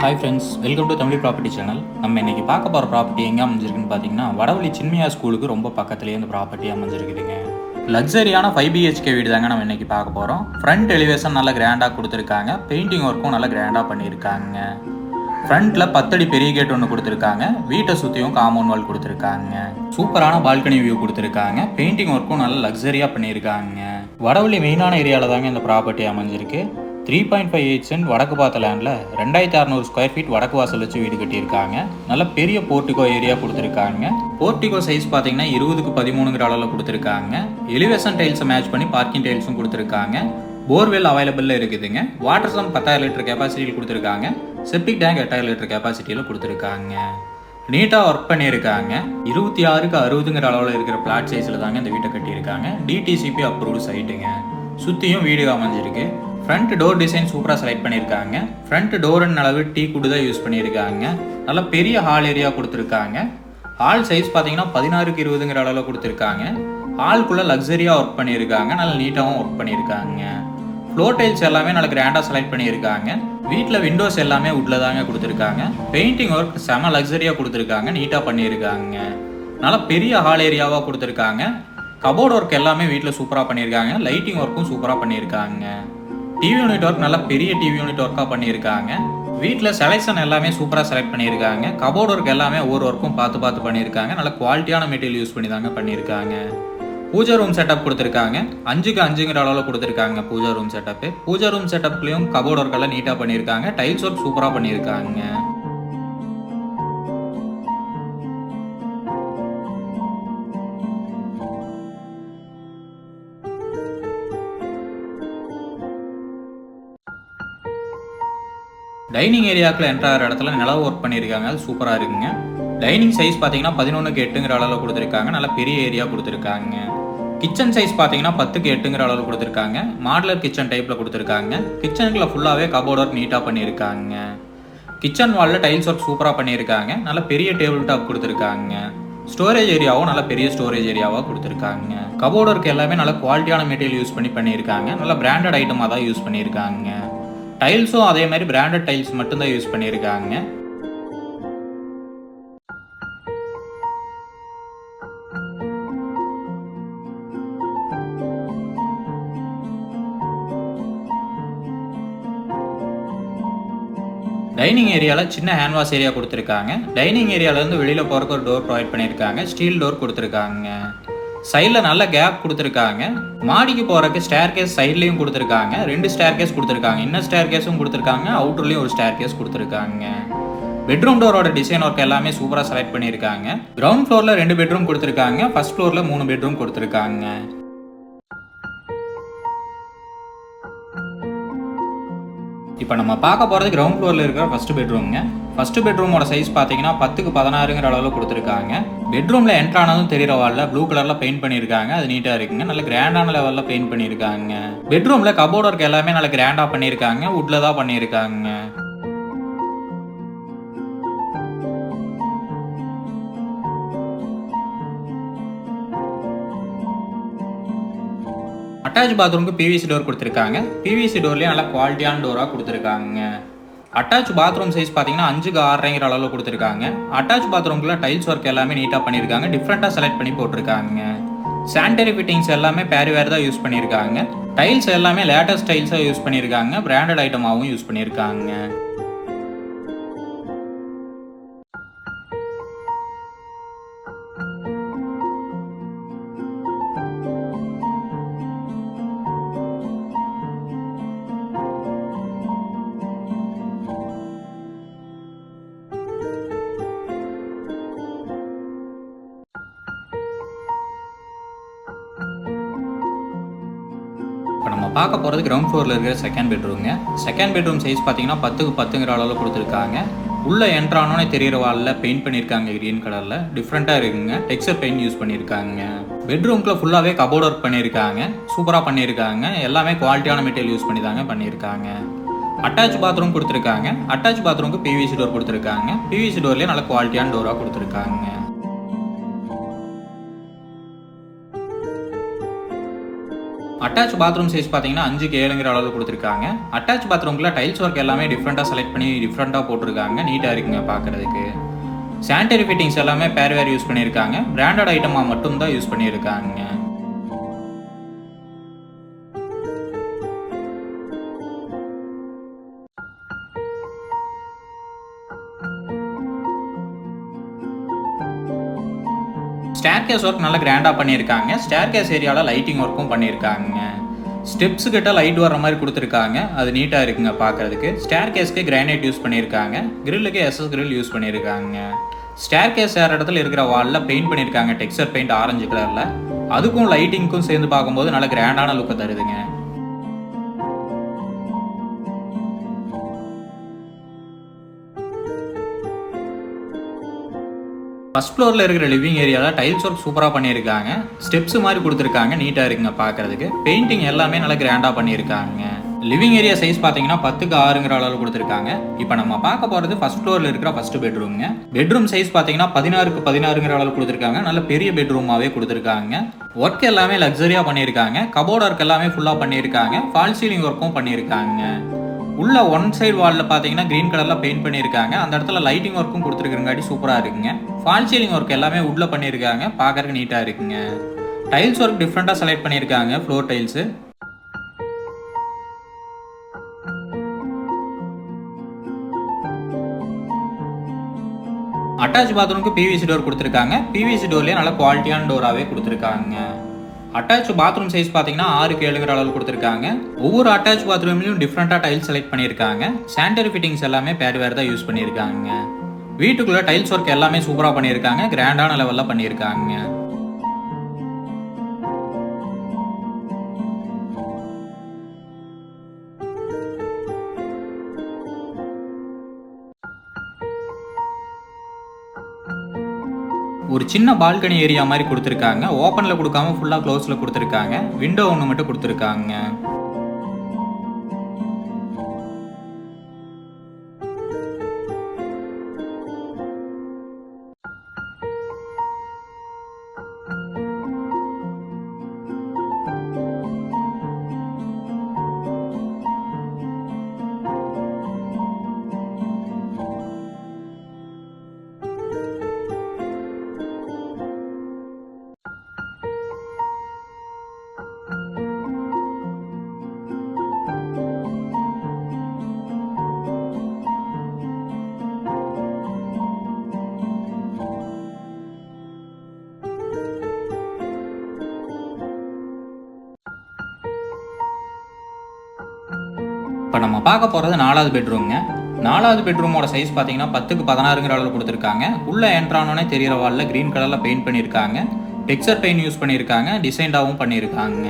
Hi friends, welcome to Tamil property channel. நம்ம இன்றைக்கி பார்க்க போகிற ப்ராப்பர்ட்டி எங்கே அமைஞ்சிருக்குன்னு பார்த்தீங்கன்னா, வடவள்ளி சின்மயா ஸ்கூலுக்கு ரொம்ப பக்கத்துலேயே இந்த ப்ராப்பர்ட்டி அமைஞ்சிருக்குதுங்க. லக்ஸரியான 5 BHK வீடு தாங்க நம்ம இன்றைக்கி பார்க்க போகிறோம். ஃப்ரண்ட் எலிவேஷன் நல்லா கிராண்டாக கொடுத்துருக்காங்க. பெயிண்டிங் ஒர்க்கும் நல்லா கிராண்டாக பண்ணியிருக்காங்க. ஃப்ரண்ட்டில் 10 அடி பெரிய கேட் ஒன்று கொடுத்துருக்காங்க. வீட்டை சுற்றியும் காம்பவுண்ட் வால் கொடுத்துருக்காங்க. சூப்பரான பால்கனி வியூ கொடுத்துருக்காங்க. பெயிண்டிங் ஒர்க்கும் நல்லா லக்ஸரியாக பண்ணியிருக்காங்க. வடவள்ளி மெயினான ஏரியாவில் தாங்க இந்த ப்ராப்பர்ட்டி அமைஞ்சிருக்கு. 3.58 சென்ட் வடக்கு பார்த்த லேண்டில் 2600 ஸ்கொயர் ஃபீட் வடக்கு வாசல் வச்சு வீடு கட்டியிருக்காங்க. நல்ல பெரிய போர்ட்டிகோ ஏரியா கொடுத்துருக்காங்க. போர்ட்டிகோ சைஸ் பார்த்தீங்கன்னா 20க்கு 13ங்கிற அளவில் கொடுத்துருக்காங்க. எலிவேஷன் டைல்ஸை மேட்ச் பண்ணி பார்க்கிங் டைல்ஸும் கொடுத்துருக்காங்க. போர்வெல் அவைலபிளில் இருக்குதுங்க. வாட்டர் சம் 10,000 லிட்டர் கெப்பாசிட்டியில் கொடுத்துருக்காங்க. செப்டிக் டேங்க் 8,000 லிட்டர் கெப்பாசிட்டியில் கொடுத்துருக்காங்க. நீட்டாக ஒர்க் பண்ணியிருக்காங்க. 26க்கு 60ங்கிற அளவில் இருக்கிற பிளாட் சைஸில் தாங்க இந்த வீட்டை கட்டியிருக்காங்க. DTCP அப்ரூவ்டு சைட்டுங்க. சுற்றியும் வீடு அமைஞ்சிருக்கு. ஃப்ரண்ட் டோர் டிசைன் சூப்பராக செலக்ட் பண்ணியிருக்காங்க. ஃப்ரண்ட் டோர்னு அளவு டீ குட்டு தான் யூஸ் பண்ணியிருக்காங்க. நல்லா பெரிய ஹால் ஏரியா கொடுத்துருக்காங்க. ஹால் சைஸ் பார்த்தீங்கன்னா 16க்கு 20ங்கிற அளவில் கொடுத்துருக்காங்க. ஹால்குள்ளே லக்ஸரியாக ஒர்க் பண்ணியிருக்காங்க. நல்லா நீட்டாகவும் ஒர்க் பண்ணியிருக்காங்க. ஃப்ளோர் டைல்ஸ் எல்லாமே நல்லா கிராண்டாக செலக்ட் பண்ணியிருக்காங்க. வீட்டில் விண்டோஸ் எல்லாமே உட்டில் தாங்க கொடுத்துருக்காங்க. பெயிண்டிங் ஒர்க் செம லக்ஸரியாக கொடுத்துருக்காங்க. நீட்டாக பண்ணியிருக்காங்க. நல்லா பெரிய ஹால் ஏரியாவாக கொடுத்துருக்காங்க. கபோர்ட் ஒர்க் எல்லாமே வீட்டில் சூப்பராக பண்ணியிருக்காங்க. லைட்டிங் ஒர்க்கும் சூப்பராக பண்ணியிருக்காங்க. டிவி யூனிட் ஒர்க் நல்லா பெரிய டிவி யூனிட் ஒர்க்காக பண்ணியிருக்காங்க. வீட்டில் செலெக்ஷன் எல்லாமே சூப்பராக செலக்ட் பண்ணியிருக்காங்க. கபோர்ட் ஒர்க் எல்லாமே ஒவ்வொரு ஒர்க்கும் பார்த்து பண்ணியிருக்காங்க. நல்ல குவாலிட்டியான மெட்டீரியல் யூஸ் பண்ணி தாங்க பண்ணியிருக்காங்க. பூஜா ரூம் செட்டப் கொடுத்துருக்காங்க. 5க்கு 5ங்கிற அளவில் கொடுத்துருக்காங்க pooja room setup. Pooja room செட்டப்லையும் கபோர்ட் ஒர்க் எல்லாம் நீட்டாக பண்ணியிருக்காங்க. டைல்ஸ் ஒர்க் சூப்பராக பண்ணியிருக்காங்க. டைனிங் ஏரியாவுக்குள்ள என்ட்ரு ஆகிற இடத்துல நிலவு ஒர்க் பண்ணியிருக்காங்க. அது சூப்பராக இருக்குங்க. டைனிங் சைஸ் பார்த்தீங்கன்னா 11க்கு 8ங்கிற அளவில் கொடுத்துருக்காங்க. நல்லா பெரிய ஏரியா கொடுத்துருக்காங்க. கிச்சன் சைஸ் பார்த்தீங்கன்னா 10க்கு 8ங்கிற அளவில் கொடுத்துருக்காங்க. மாடலர் கிச்சன் டைப்பில் கொடுத்துருக்காங்க. கிச்சனுக்குள்ள ஃபுல்லாகவே கபோர்ட் ஒர்க் நீட்டாக பண்ணியிருக்காங்க. கிச்சன் வாலில் டைல்ஸ் ஒர்க் சூப்பராக பண்ணியிருக்காங்க. நல்ல பெரிய டேபிள் டாப் கொடுத்துருக்காங்க. ஸ்டோரேஜ் ஏரியாவும் நல்ல பெரிய ஸ்டோரேஜ் ஏரியாவாக கொடுத்துருக்காங்க. கபோர்ட் ஒர்க் எல்லாமே நல்ல குவாலிட்டியான மெட்டீரியல் யூஸ் பண்ணியிருக்காங்க. நல்ல பிராண்டட் ஐட்டமாக தான் யூஸ் பண்ணியிருக்காங்க. டைல்ஸும் அதே மாதிரி பிராண்டட் டைல்ஸ் மட்டும்தான் யூஸ் பண்ணியிருக்காங்க. டைனிங் ஏரியாவில் சின்ன ஹேண்ட் வாஷ் ஏரியா கொடுத்துருக்காங்க. டைனிங் ஏரியாவிலேருந்து வெளியில் போகிறக்கு ஒரு டோர் ப்ரொவைட் பண்ணியிருக்காங்க. ஸ்டீல் டோர் கொடுத்துருக்காங்க. சைடில் நல்ல கேப் கொடுத்துருக்காங்க. மாடிக்கு போகிறக்கு ஸ்டேர் கேஸ் சைட்லேயும் கொடுத்துருக்காங்க. 2 ஸ்டேர் கேஸ் கொடுத்துருக்காங்க. இன்னர் ஸ்டேர் கேஸும் கொடுத்துருக்காங்க. அவுட்டர்லேயும் ஒரு ஸ்டேர் கேஸ் கொடுத்துருக்காங்க. பெட்ரூம் டோரோட டிசைன் ஒர்க் எல்லாமே சூப்பராக செலக்ட் பண்ணியிருக்காங்க. கிரவுண்ட் ஃப்ளோரில் 2 பெட்ரூம் கொடுத்துருக்காங்க. ஃபர்ஸ்ட் ஃப்ளோரில் 3 பெட்ரூம் கொடுத்துருக்காங்க. இப்போ நம்ம பார்க்க போகிறது கிரவுண்ட் ஃப்ளோரில் இருக்கிற ஃபர்ஸ்ட் பெட்ரூம்ங்க. ஃபர்ஸ்ட் பெட்ரூமோட சைஸ் பார்த்தீங்கன்னா 10க்கு 16ங்கிற அளவில் கொடுத்துருக்காங்க. பெட்ரூமில் என்ட்ரு ஆனதும் தெரிகிற வாலில் ப்ளூ கலரில் பெயிண்ட் பண்ணியிருக்காங்க. அது நீட்டாக இருக்குங்க. நல்ல கிராண்டான லெவலில் பெயிண்ட் பண்ணியிருக்காங்க. பெட்ரூமில் கபோர்ட் ஒர்க் எல்லாமே நல்ல கிராண்டாக பண்ணியிருக்காங்க. வுட்டில் தான் பண்ணியிருக்காங்க. அட்டாச் பாத்ரூமுக்கு PVC டோர் கொடுத்துருக்காங்க. PVC டோர்லேயே நல்லா குவாலிட்டியான டோராக கொடுத்துருக்காங்க. அட்டாச் பாத்ரூம் சைஸ் பார்த்தீங்கன்னா 5க்கு 6ங்கிற அளவில் கொடுத்துருக்காங்க. அட்டாச் பாத்ரூம்குள்ள டைல்ஸ் ஒர்க் எல்லாமே நீட்டாக பண்ணியிருக்காங்க. டிஃப்ரெண்ட்டாக செலக்ட் பண்ணி போட்டிருக்காங்க. சானிடரி ஃபிட்டிங்ஸ் எல்லாமே பேரிவேர் தான் யூஸ் பண்ணியிருக்காங்க. டைல்ஸ் எல்லாமே லேட்டஸ்ட் டைல்ஸாக யூஸ் பண்ணியிருக்காங்க. பிராண்டட் ஐட்டமாகவும் யூஸ் பண்ணியிருக்காங்க. இப்போ நம்ம பார்க்க போகிறது கிரவுண்ட் ஃப்ளோரில் இருக்கிற செகண்ட் பெட்ரூம்ங்க. செகண்ட் பெட்ரூம் சைஸ் பார்த்தீங்கன்னா 10க்கு 10ங்கிற அளவில் கொடுத்துருக்காங்க. உள்ளே என்ட்ரு ஆனோடனே தெரிகிற வாலில் பெயிண்ட் பண்ணியிருக்காங்க. க்ரீன் கலரில் டிஃப்ரெண்ட்டாக இருக்குங்க. டெக்ஸ்சர் பெயிண்ட் யூஸ் பண்ணியிருக்காங்க. பெட்ரூம்குள்ளே ஃபுல்லாகவே கபோர்ட் ஒர்க் பண்ணியிருக்காங்க. சூப்பராக பண்ணியிருக்காங்க. எல்லாமே குவாலிட்டியான மெட்டீரியல் யூஸ் பண்ணி தாங்க பண்ணியிருக்காங்க. அட்டாச் பாத்ரூம் கொடுத்துருக்காங்க. அட்டாச் பாத்ரூமுக்கு PVC டோர் கொடுத்துருக்காங்க. PVC டோர்லேயே நல்ல குவாலிட்டியான டோராக கொடுத்துருக்காங்க. அட்டாச் பாத்ரூம் சைஸ் பார்த்தீங்கன்னா 5க்கு 7ங்கிற அளவு கொடுத்துருக்காங்க. அட்டாச் பாத்ரூம்குள்ள டைல்ஸ் ஒர்க் எல்லாமே டிஃப்ரெண்ட்டாக செலக்ட் பண்ணி டிஃப்ரெண்ட்டாக போட்டிருக்காங்க. நீட்டாக இருக்குங்க பார்க்குறதுக்கு. சானிட்டரி ஃபிட்டிங்ஸ் எல்லாமே பேர்வேர் யூஸ் பண்ணியிருக்காங்க. பிராண்டட் ஐட்டமாக மட்டும்தான் யூஸ் பண்ணியிருக்காங்க. ஸ்டேர்கேஸ் ஒர்க் நல்லா கிராண்டாக பண்ணியிருக்காங்க. ஸ்டேர்கேஸ் ஏரியாவில் லைட்டிங் ஒர்க்கும் பண்ணியிருக்காங்க. ஸ்டெப்ஸு கிட்ட லைட் வர்ற மாதிரி கொடுத்துருக்காங்க. அது நீட்டாக இருக்குங்க பார்க்குறதுக்கு. ஸ்டேர்கேஸ்க்கு கிரானைட் யூஸ் பண்ணியிருக்காங்க. கிரில்லுக்கு எஸ்எஸ் கிரில் யூஸ் பண்ணியிருக்காங்க. ஸ்டேர்கேஸ் ஏற இடத்துல இருக்கிற வாலில் பெயிண்ட் பண்ணியிருக்காங்க. டெக்ஸ்சர் பெயிண்ட் ஆரஞ்சு கலரில். அதுக்கும் லைட்டிங்க்கும் சேர்ந்து பார்க்கும்போது நல்லா கிராண்டான லுக்கை தருதுங்க. ஃபர்ஸ்ட் ஃப்ளோரில் இருக்கிற லிவிங் ஏரியாவில் டைல்ஸ் ஒர்க் சூப்பராக பண்ணியிருக்காங்க. ஸ்டெப்ஸ் மாதிரி கொடுத்துருக்காங்க. நீட்டாக இருக்குங்க பார்க்குறதுக்கு. பெயிண்டிங் எல்லாமே நல்லா கிராண்டாக பண்ணியிருக்காங்க. லிவிங் ஏரியா சைஸ் பார்த்தீங்கன்னா 10க்கு 6ங்கிற அளவு கொடுத்துருக்காங்க. இப்போ நம்ம பார்க்க போகிறது ஃபர்ஸ்ட் ஃப்ளோரில் இருக்கிற ஃபர்ஸ்ட் பெட்ரூம்ங்க. பெட்ரூம் சைஸ் பார்த்தீங்கன்னா 16க்கு 16ங்கிற அளவு கொடுத்துருக்காங்க. நல்ல பெரிய பெட்ரூமாகவே கொடுத்துருக்காங்க. ஒர்க் எல்லாமே லக்ஸரியாக பண்ணியிருக்காங்க. கபோர்ட் ஒர்க் எல்லாமே ஃபுல்லாக பண்ணியிருக்காங்க. ஃபால் சீலிங் ஒர்க்கும் பண்ணியிருக்காங்க. உள்ள ஒன் சைடு வாலில் பார்த்தீங்கன்னா கிரீன் கலரில் பெயிண்ட் பண்ணியிருக்காங்க. அந்த இடத்துல லைட்டிங் ஒர்க்கும் கொடுத்துருக்குறங்காட்டி சூப்பராக இருக்குங்க. ஃபால் சீலிங் ஒர்க் எல்லாமே உள்ள பண்ணியிருக்காங்க. பார்க்கறதுக்கு நீட்டாக இருக்குங்க. டைல்ஸ் ஒர்க் டிஃப்ரெண்ட்டாக செலக்ட் பண்ணியிருக்காங்க. Floor tiles. அட்டாச் பாத்ரூமுக்கு பிவிசி டோர் கொடுத்துருக்காங்க. பிவிசி டோர்லேயே நல்ல குவாலிட்டியான டோராகவே கொடுத்துருக்காங்க. அட்டாச் பாத்ரூம் சைஸ் பார்த்தீங்கன்னா 6க்கு 7ங்கிற அளவு கொடுத்துருக்காங்க. ஒவ்வொரு அட்டாச் பாத்ரூம்லையும் டிஃப்ரெண்ட்டாக டைல்ஸ் செலக்ட் பண்ணியிருக்காங்க. சானிட்டரி ஃபிட்டிங்ஸ் எல்லாமே பேர்வேர் தான் யூஸ் பண்ணியிருக்காங்க. வீட்டுக்குள்ளே டைல்ஸ் ஒர்க் எல்லாமே சூப்பராக பண்ணியிருக்காங்க. கிராண்டான லெவலில் பண்ணியிருக்காங்க. ஒரு சின்ன பால்கனி ஏரியா மாதிரி கொடுத்துருக்காங்க. ஓப்பனில் கொடுக்காம ஃபுல்லாக க்ளோஸில் கொடுத்துருக்காங்க. விண்டோ ஒன்று மட்டும் கொடுத்துருக்காங்க. இப்போ நம்ம பார்க்க போகிறது 4வது பெட்ரூம்ங்க. 4வது பெட்ரூமோட சைஸ் பார்த்தீங்கன்னா 10க்கு 16ங்கிற அளவு கொடுத்துருக்காங்க. உள்ளே என்ட்ரானோனே தெரிகிற வாலில் க்ரீன் கலரில் பெயிண்ட் பண்ணியிருக்காங்க. டெக்ஸ்சர் பெயிண்ட் யூஸ் பண்ணியிருக்காங்க. டிசைன்டாகவும் பண்ணியிருக்காங்க.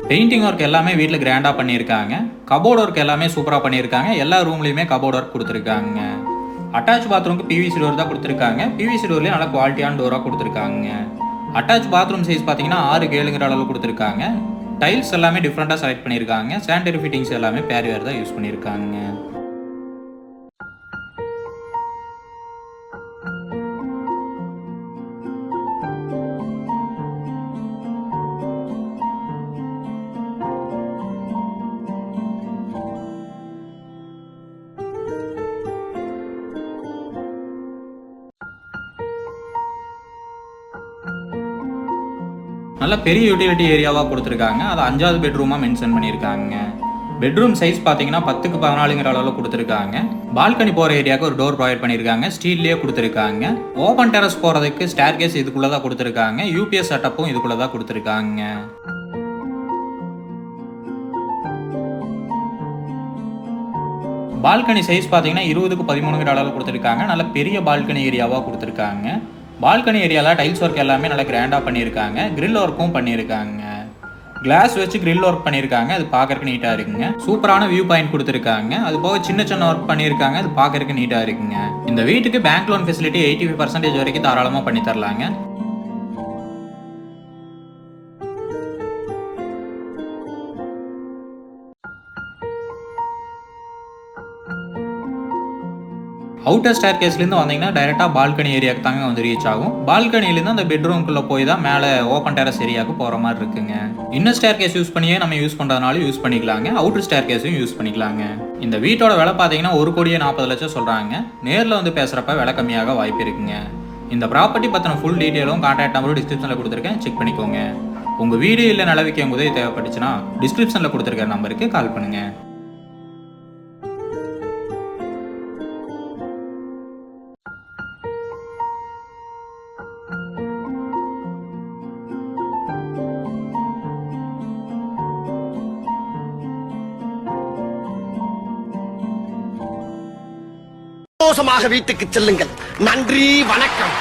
பெயிண்டிங் ஒர்க் எல்லாமே வீட்டில் கிராண்டாக பண்ணியிருக்காங்க. கபோர்ட் ஒர்க் எல்லாமே சூப்பராக பண்ணியிருக்காங்க. எல்லா ரூம்லேயுமே கபோர்ட் ஒர்க் கொடுத்துருக்காங்க. அட்டாச் பாத்ரூமுக்கு பிவிசி டோர் தான் கொடுத்துருக்காங்க. பிவிசி டோர்லேயே நல்லா குவாலிட்டியான டோராக கொடுத்துருக்காங்க. அட்டாச் பாத்ரூம் சைஸ் பார்த்தீங்கன்னா 6க்கு 7ங்கிற அளவு கொடுத்துருக்காங்க. டைல்ஸ் எல்லாமே டிஃப்ரெண்ட்டாக செலக்ட் பண்ணியிருக்காங்க. சானிட்டரி ஃபிட்டிங்ஸ் எல்லாமே பேர்வேர் தான் யூஸ் பண்ணியிருக்காங்க. நல்ல பெரிய யூட்டிலிட்டி ஏரியாவாக கொடுத்துருக்காங்க. அது 5வது பெட்ரூமாக மென்ஷன் பண்ணியிருக்காங்க. பெட்ரூம் சைஸ் பார்த்தீங்கன்னா 10க்கு 14ங்கிற அளவில் கொடுத்துருக்காங்க. பால்கனி போகிற ஏரியாவுக்கு ஒரு டோர் ப்ரொவைட் பண்ணியிருக்காங்க. ஸ்டீல்லேயே கொடுத்துருக்காங்க. ஓப்பன் டெரஸ் போகிறதுக்கு ஸ்டேர்கேஸ் இதுக்குள்ளே தான் கொடுத்துருக்காங்க. யூபிஎஸ் செட்டப்பும் இதுக்குள்ளே தான் கொடுத்துருக்காங்க. பால்கனி சைஸ் பார்த்தீங்கன்னா 20க்கு 13ங்கிற அளவில் கொடுத்துருக்காங்க. நல்ல பெரிய பால்கனி ஏரியாவாக கொடுத்துருக்காங்க. பால்கனி ஏரியாவில் டைல்ஸ் ஒர்க் எல்லாமே நல்லா கிராண்டாக பண்ணியிருக்காங்க. கிரில் ஒர்க்கும் பண்ணியிருக்காங்க. கிளாஸ் வச்சு கிரில் ஒர்க் பண்ணியிருக்காங்க. அது பார்க்கறதுக்கு நீட்டாக இருக்குங்க. சூப்பரான வியூ பாயிண்ட் கொடுத்துருக்காங்க. அது போக சின்ன சின்ன ஒர்க் பண்ணியிருக்காங்க. அது பார்க்கறதுக்கு நீட்டாக இருக்குங்க. இந்த வீட்டுக்கு பேங்க் லோன் ஃபெசிலிட்டி 85% வரைக்கும் தாராளமாக பண்ணி தரலாங்க. அவுட்டர் ஸ்டேர் கேஸ்லேருந்து வந்தீங்கன்னா டைரெக்டாக பால்கனி ஏரியாவுக்கு தாங்க வந்து ரீச் ஆகும். பால்கனிலேருந்து அந்த பெட்ரூம்குள்ளே போய் தான் மேலே ஓப்பன் டெரஸ் ஏரியாவுக்கு போகிற மாதிரி இருக்குங்க. இன்னர் ஸ்டேர் கேஸ் யூஸ் பண்ணியே நம்ம யூஸ் பண்ணுறதுனால யூஸ் பண்ணிக்கலாங்க, அவுட்டர் ஸ்டேர் கேஸையும் யூஸ் பண்ணிக்கலாங்க. இந்த வீட்டோட விலை பார்த்தீங்கன்னா 1,40,00,000 சொல்கிறாங்க. நேரில் வந்து பேசுகிறப்ப விலை கம்மியாக வாய்ப்பு இருக்குங்க. இந்த ப்ராப்பர்ட்டி பற்றின ஃபுல் டீட்டெயிலும் கான்டாக்ட் நம்பரும் டிஸ்கிரிப்ஷனில் கொடுத்துருக்கேன், செக் பண்ணிக்கோங்க. உங்கள் வீடு இல்லை நிலவிக்க உதவி தேவைப்பட்டுச்சுன்னா டிஸ்கிரிப்ஷனில் கொடுத்துருக்க நம்பருக்கு கால் பண்ணுங்கள். சந்தோஷமாக வீட்டுக்கு செல்லுங்கள். நன்றி, வணக்கம்.